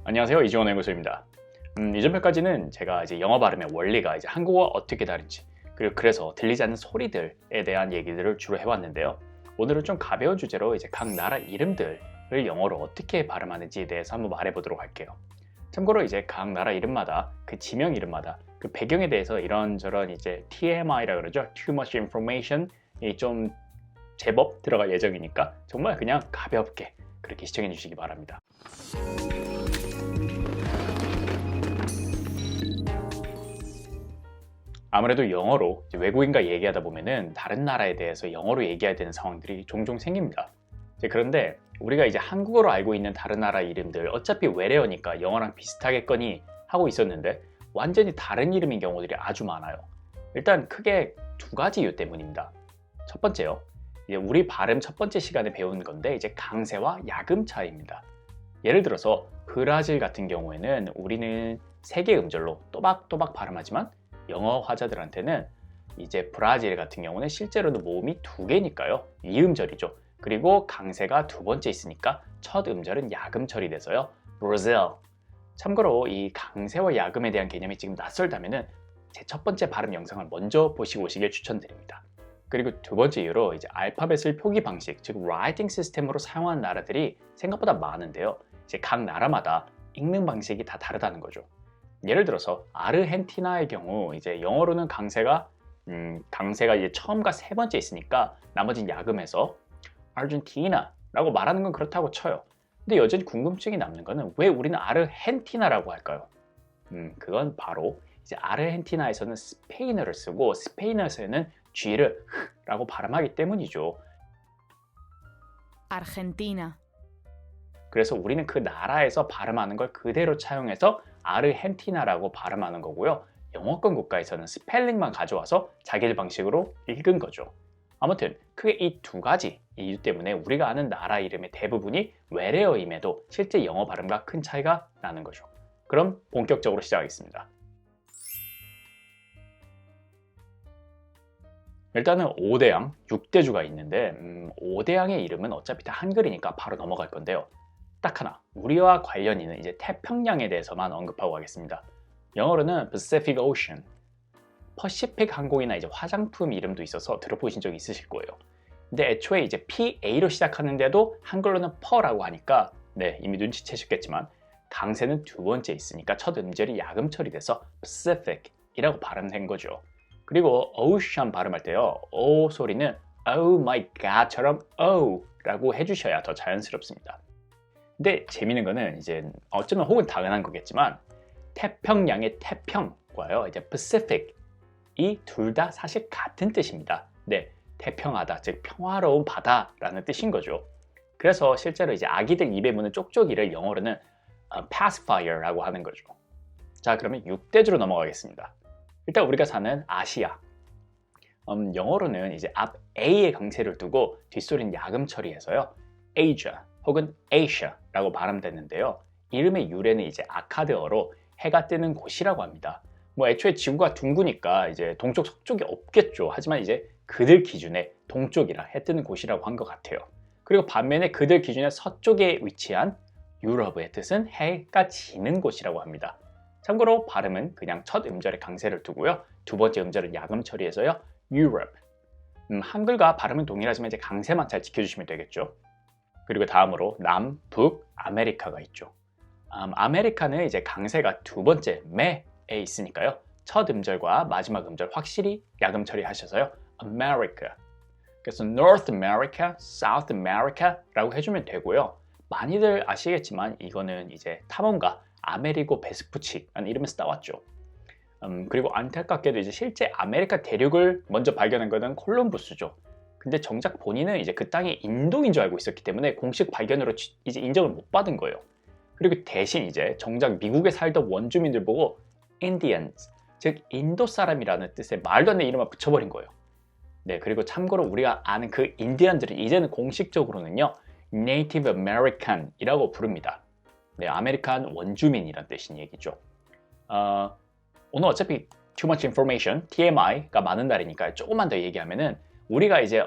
안녕하세요, 이지원 연구소입니다. 이전편까지는 제가 이제 영어 발음의 원리가 이제 한국어와 어떻게 다른지, 그리고 그래서 들리지 않는 소리들에 대한 얘기들을 주로 해왔는데요. 오늘은 좀 가벼운 주제로 이제 각 나라 이름들을 영어로 어떻게 발음하는지에 대해서 한번 말해보도록 할게요. 참고로 이제 각 나라 이름마다 그 지명 이름마다 그 배경에 대해서 이런저런 이제 TMI라 그러죠. Too much information이 좀 제법 들어갈 예정이니까 정말 그냥 가볍게 그렇게 시청해 주시기 바랍니다. 아무래도 영어로 외국인과 얘기하다 보면은 다른 나라에 대해서 영어로 얘기해야 되는 상황들이 종종 생깁니다. 그런데 우리가 이제 한국어로 알고 있는 다른 나라 이름들 어차피 외래어니까 영어랑 비슷하겠거니 하고 있었는데 완전히 다른 이름인 경우들이 아주 많아요. 일단 크게 두 가지 이유 때문입니다. 첫 번째요. 이제 우리 발음 첫 번째 시간에 배운 건데 이제 강세와 야금 차이입니다. 예를 들어서 브라질 같은 경우에는 우리는 세 개 음절로 또박또박 발음하지만 영어 화자들한테는 이제 브라질 같은 경우는 실제로는 모음이 두 개니까요. 이 음절이죠. 그리고 강세가 두 번째 있으니까 첫 음절은 야금 처리돼서요. 브라질. 참고로 이 강세와 야금에 대한 개념이 지금 낯설다면은 제 첫 번째 발음 영상을 먼저 보시고 오시길 추천드립니다. 그리고 두 번째 이유로 이제 알파벳을 표기 방식, 즉 라이팅 시스템으로 사용하는 나라들이 생각보다 많은데요. 이제 각 나라마다 읽는 방식이 다 다르다는 거죠. 예를 들어서 아르헨티나의 경우 이제 영어로는 강세가 이제 처음과 세 번째 있으니까 나머지는 야금해서 아르헨티나라고 말하는 건 그렇다고 쳐요. 근데 여전히 궁금증이 남는 거는 왜 우리는 아르헨티나라고 할까요? 그건 바로 이제 아르헨티나에서는 스페인어를 쓰고 스페인어에서는 G를 라고 발음하기 때문이죠. Argentina. 그래서 우리는 그 나라에서 발음하는 걸 그대로 차용해서 아르헨티나라고 발음하는 거고요. 영어권 국가에서는 스펠링만 가져와서 자기들 방식으로 읽은 거죠. 아무튼 크게 이 두 가지 이유 때문에 우리가 아는 나라 이름의 대부분이 외래어임에도 실제 영어 발음과 큰 차이가 나는 거죠. 그럼 본격적으로 시작하겠습니다. 일단은 5대양, 6대주가 있는데 5대양의 이름은 어차피 다 한글이니까 바로 넘어갈 건데요. 딱 하나, 우리와 관련 있는 이제 태평양에 대해서만 언급하고 가겠습니다. 영어로는 Pacific Ocean. 퍼시픽 항공이나 이제 화장품 이름도 있어서 들어보신 적 있으실 거예요. 근데 애초에 이제 PA로 시작하는데도 한글로는 퍼라고 하니까 네, 이미 눈치채셨겠지만 강세는 두 번째 있으니까 첫 음절이 야금 처리돼서 Pacific이라고 발음된 거죠. 그리고 ocean 발음할 때요. O 소리는 oh my god처럼 oh 라고 해주셔야 더 자연스럽습니다. 근데 재미있는 거는 이제 어쩌면 혹은 당연한 거겠지만 태평양의 태평과요. 이제 Pacific 이 둘 다 사실 같은 뜻입니다. 네, 태평하다, 즉 평화로운 바다라는 뜻인 거죠. 그래서 실제로 이제 아기들 입에 무는 쪽쪽이를 영어로는 pacifier라고 하는 거죠. 자, 그러면 6대주로 넘어가겠습니다. 일단 우리가 사는 아시아. 영어로는 이제 앞 A의 강세를 두고 뒷소리는 야금 처리해서요. Asia 혹은 Asia라고 발음됐는데요. 이름의 유래는 이제 아카드어로 해가 뜨는 곳이라고 합니다. 뭐 애초에 지구가 둥그니까 이제 동쪽 서쪽이 없겠죠. 하지만 이제 그들 기준에 동쪽이라 해 뜨는 곳이라고 한 것 같아요. 그리고 반면에 그들 기준에 서쪽에 위치한 유럽의 뜻은 해가 지는 곳이라고 합니다. 참고로 발음은 그냥 첫 음절에 강세를 두고요. 두 번째 음절은 야금 처리해서요. Europe. 한글과 발음은 동일하지만 이제 강세만 잘 지켜주시면 되겠죠. 그리고 다음으로 남, 북, 아메리카가 있죠. 아메리카는 이제 강세가 두 번째 매에 있으니까요. 첫 음절과 마지막 음절 확실히 야금 처리하셔서요. America. 그래서 North America, South America라고 해주면 되고요. 많이들 아시겠지만 이거는 이제 탐험가 아메리고 베스푸치라는 이름에서 따왔죠. 그리고 안타깝게도 이제 실제 아메리카 대륙을 먼저 발견한 것은 콜럼부스죠. 근데 정작 본인은 이제 그 땅이 인도인 줄 알고 있었기 때문에 공식 발견으로 이제 인정을 못 받은 거예요. 그리고 대신 이제 정작 미국에 살던 원주민들 보고 Indians, 즉 인도 사람이라는 뜻의 말도 안 되는 이름을 붙여버린 거예요. 네, 그리고 참고로 우리가 아는 그 인디언들은 이제는 공식적으로는요 Native American이라고 부릅니다. 네, 아메리칸 원주민이란 뜻인 얘기죠. 오늘 어차피 Too Much Information, TMI가 많은 날이니까 조금만 더 얘기하면은 우리가 이제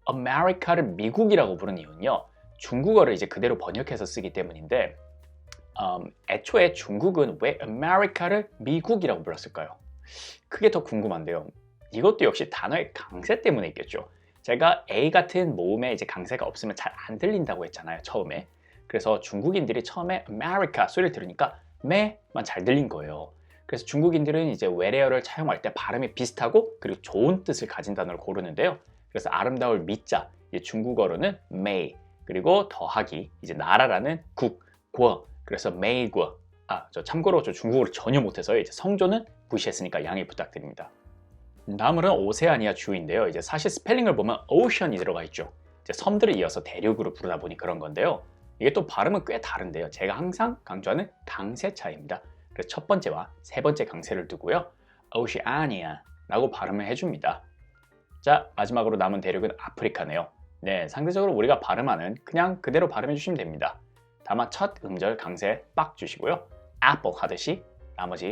아메리카를 미국이라고 부르는 이유는요. 중국어를 이제 그대로 번역해서 쓰기 때문인데 애초에 중국은 왜 아메리카를 미국이라고 불렀을까요? 그게 더 궁금한데요. 이것도 역시 단어의 강세 때문에 있겠죠. 제가 A 같은 모음에 이제 강세가 없으면 잘 안 들린다고 했잖아요, 처음에. 그래서 중국인들이 처음에 아메리카 소리를 들으니까 매만 잘 들린 거예요. 그래서 중국인들은 이제 외래어를 차용할 때 발음이 비슷하고 그리고 좋은 뜻을 가진 단어를 고르는데요. 그래서 아름다울 미자, 이제 중국어로는 may, 그리고 더하기, 이제 나라라는 국, 궈, 그래서 메이궈. 저 참고로 저 중국어를 전혀 못해서 이제 성조는 무시했으니까 양해 부탁드립니다. 다음으로는 오세아니아 주인데요. 이제 사실 스펠링을 보면 오션이 들어가 있죠. 이제 섬들을 이어서 대륙으로 부르다 보니 그런 건데요. 이게 또 발음은 꽤 다른데요. 제가 항상 강조하는 강세 차이입니다. 그래서 첫 번째와 세 번째 강세를 두고요. 오시아니아라고 발음을 해줍니다. 자, 마지막으로 남은 대륙은 아프리카네요. 네, 상대적으로 우리가 발음하는 그냥 그대로 발음해 주시면 됩니다. 다만 첫 음절 강세 빡 주시고요. apple 하듯이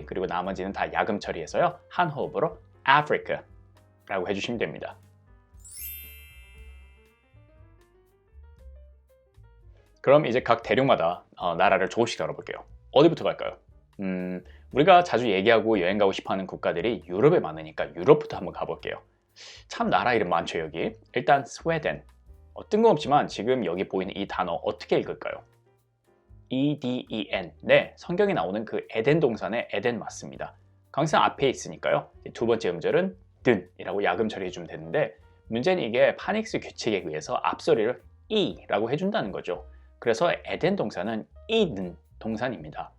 그리고 나머지는 다 야금 처리해서요. 한 호흡으로 Africa라고 해주시면 됩니다. 그럼 이제 각 대륙마다 나라를 조금씩 다뤄볼게요. 어디부터 갈까요? 우리가 자주 얘기하고 여행 가고 싶어하는 국가들이 유럽에 많으니까 유럽부터 한번 가볼게요. 참 나라 이름 많죠 여기. 일단 스웨덴. 뜬금없지만 지금 여기 보이는 이 단어 어떻게 읽을까요? E-D-E-N. 네, 성경에 나오는 그 에덴 동산의 에덴 맞습니다. 강세는 앞에 있으니까요. 두 번째 음절은 든이라고 야금 처리해주면 되는데 문제는 이게 파닉스 규칙에 의해서 앞소리를 이라고 해준다는 거죠. 그래서 에덴 동산은 이든 동산입니다.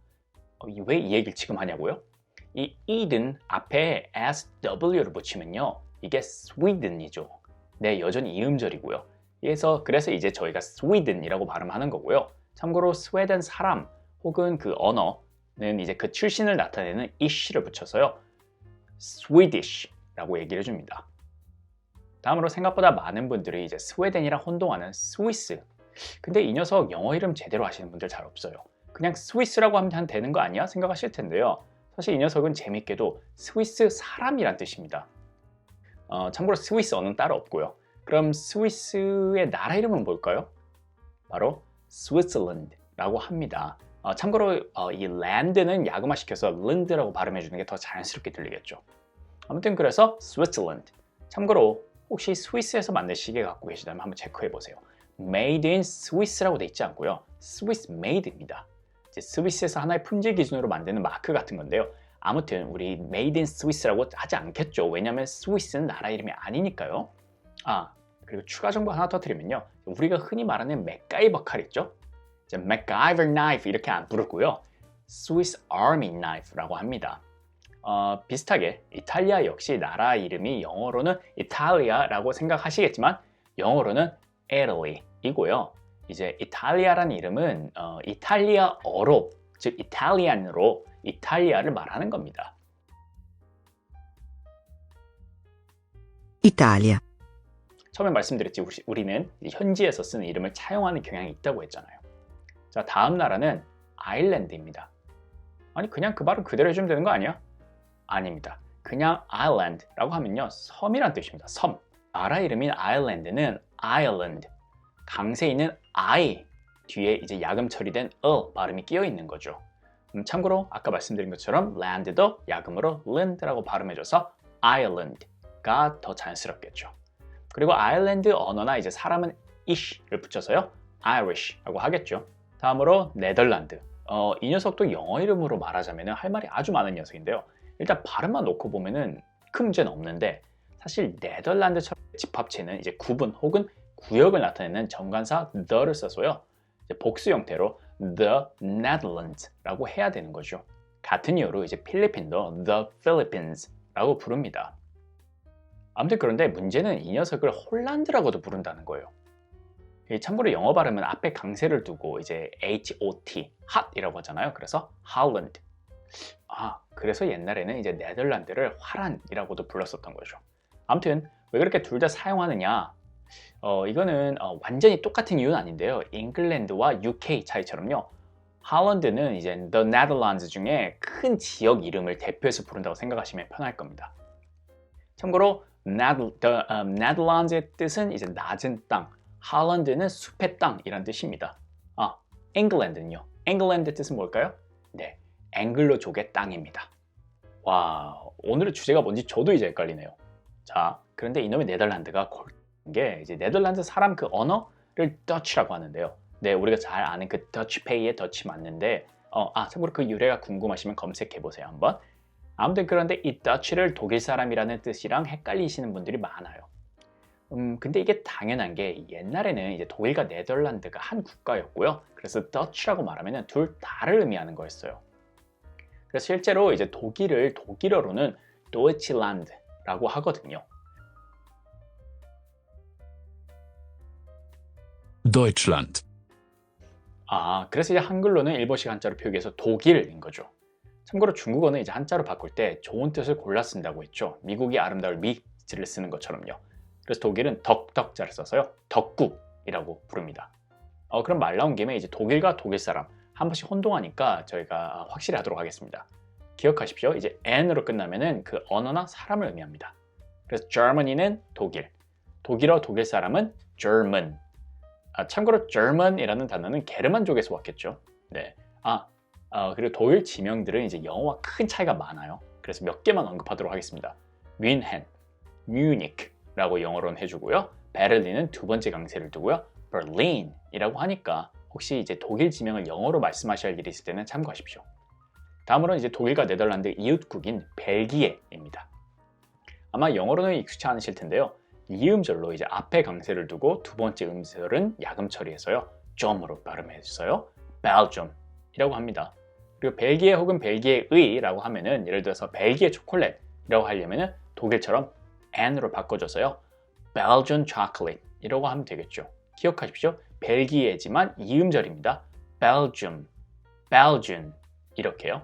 왜 이 얘기를 지금 하냐고요? 이 이든 앞에 SW를 붙이면요. 이게 스웨덴이죠. 네, 여전히 이음절이고요. 그래서 이제 저희가 스웨덴이라고 발음하는 거고요. 참고로 스웨덴 사람 혹은 그 언어는 이제 그 출신을 나타내는 ish를 붙여서요. Swedish라고 얘기를 해줍니다. 다음으로 생각보다 많은 분들이 이제 스웨덴이랑 혼동하는 스위스. 근데 이 녀석 영어 이름 제대로 아시는 분들 잘 없어요. 그냥 스위스라고 하면 되는 거 아니야? 생각하실 텐데요. 사실 이 녀석은 재밌게도 스위스 사람이란 뜻입니다. 참고로 스위스 언어는 따로 없고요. 그럼 스위스의 나라 이름은 뭘까요? 바로 스위스랜드라고 합니다. 참고로 이 랜드는 야금화시켜서 랜드라고 발음해 주는 게 더 자연스럽게 들리겠죠. 아무튼 그래서 스위스랜드. 참고로 혹시 스위스에서 만든 시계 갖고 계시다면 한번 체크해 보세요. Made in Swiss라고 돼 있지 않고요. Swiss made입니다. 이제 스위스에서 하나의 품질 기준으로 만드는 마크 같은 건데요. 아무튼 우리 Made in Swiss라고 하지 않겠죠. 왜냐하면 스위스는 나라 이름이 아니니까요. 그리고 추가 정보 하나 더 드리면요. 우리가 흔히 말하는 맥가이버 칼 있죠? 이제 MacGyver knife 이렇게 안 부르고요. Swiss Army knife라고 합니다. 비슷하게 이탈리아 역시 나라 이름이 영어로는 이탈리아라고 생각하시겠지만 영어로는 Italy이고요. 이제 이탈리아라는 이름은 이탈리아어로 즉 이탈리안으로 이탈리아를 말하는 겁니다. Italia. 처음에 말씀드렸지 우리는 현지에서 쓰는 이름을 차용하는 경향이 있다고 했잖아요. 자, 다음 나라는 아일랜드입니다. 아니 그냥 그 발음 그대로 해주면 되는 거 아니야? 아닙니다. 그냥 island라고 하면요 섬이란 뜻입니다. 섬. 나라 이름인 아일랜드는 Ireland. 강세 있는 I 뒤에 이제 야금 처리된 발음이 끼어 있는 거죠. 참고로 아까 말씀드린 것처럼 land도 야금으로 land라고 발음해줘서 Ireland가 더 자연스럽겠죠. 그리고 아일랜드 언어나 이제 사람은 ish를 붙여서요 Irish라고 하겠죠. 다음으로 네덜란드. 이 녀석도 영어 이름으로 말하자면 할 말이 아주 많은 녀석인데요. 일단 발음만 놓고 보면은 큰 문제는 없는데 사실 네덜란드처럼 집합체는 이제 구분 혹은 구역을 나타내는 정관사 the를 써서요. 이제 복수 형태로 the Netherlands라고 해야 되는 거죠. 같은 이유로 이제 필리핀도 the Philippines 라고 부릅니다. 아무튼 그런데 문제는 이 녀석을 홀란드라고도 부른다는 거예요. 참고로 영어 발음은 앞에 강세를 두고 이제 HOT, hot이라고 하잖아요. 그래서 Holland. 그래서 옛날에는 이제 네덜란드를 화란이라고도 불렀었던 거죠. 아무튼 왜 그렇게 둘 다 사용하느냐? 이거는 완전히 똑같은 이유는 아닌데요. 잉글랜드와 UK 차이처럼요. 할란드는 이제 The Netherlands 중에 큰 지역 이름을 대표해서 부른다고 생각하시면 편할 겁니다. 참고로 Netherlands의 뜻은 이제 낮은 땅, 할란드는 숲의 땅이란 뜻입니다. 잉글랜드는요. 잉글랜드 뜻은 뭘까요? 네, 앵글로족의 땅입니다. 와, 오늘의 주제가 뭔지 저도 이제 헷갈리네요. 자, 그런데 이놈의 네덜란드가 골 게 이제 네덜란드 사람 그 언어를 더치라고 하는데요. 네, 우리가 잘 아는 그 더치페이의 더치 맞는데 참고로 그 유래가 궁금하시면 검색해 보세요 한번. 아무튼 그런데 이 더치를 독일 사람이라는 뜻이랑 헷갈리시는 분들이 많아요. 근데 이게 당연한 게 옛날에는 이제 독일과 네덜란드가 한 국가였고요. 그래서 더치라고 말하면 둘 다를 의미하는 거였어요. 그래서 실제로 이제 독일을 독일어로는 도이치란드라고 하거든요. Deutschland, 그래서 이제 한글로는 일본식 한자로 표기해서 독일인 거죠. 참고로 중국어는 이제 한자로 바꿀 때 좋은 뜻을 골라 쓴다고 했죠. 미국이 아름다울 미를 쓰는 것처럼요. 그래서 독일은 덕덕자를 써서요. 덕국이라고 부릅니다. 그럼 말 나온 김에 이제 독일과 독일 사람 한 번씩 혼동하니까 저희가 확실히 하도록 하겠습니다. 기억하십시오. 이제 n으로 끝나면은 그 언어나 사람을 의미합니다. 그래서 Germany는 독일, 독일어 독일 사람은 German. 참고로 German이라는 단어는 게르만족에서 왔겠죠. 네. 그리고 독일 지명들은 이제 영어와 큰 차이가 많아요. 그래서 몇 개만 언급하도록 하겠습니다. 뮌헨, 뮤니크라고 영어로는 해주고요. 베를린은 두 번째 강세를 두고요. berlin이라고 하니까 혹시 이제 독일 지명을 영어로 말씀하셔야 할 일이 있을 때는 참고하십시오. 다음으로는 이제 독일과 네덜란드 이웃국인 벨기에입니다. 아마 영어로는 익숙치 않으실 텐데요. 이음절로 이제 앞에 강세를 두고 두 번째 음절은 야금 처리해서요. 좀으로 발음해서요. Belgium이라고 합니다. 그리고 벨기에 혹은 벨기에의라고 하면은 예를 들어서 벨기에 초콜릿이라고 하려면은 독일처럼 N으로 바꿔줘서요. Belgian chocolate이라고 하면 되겠죠. 기억하십시오. 벨기에지만 이음절입니다. Belgium, Belgian 이렇게요.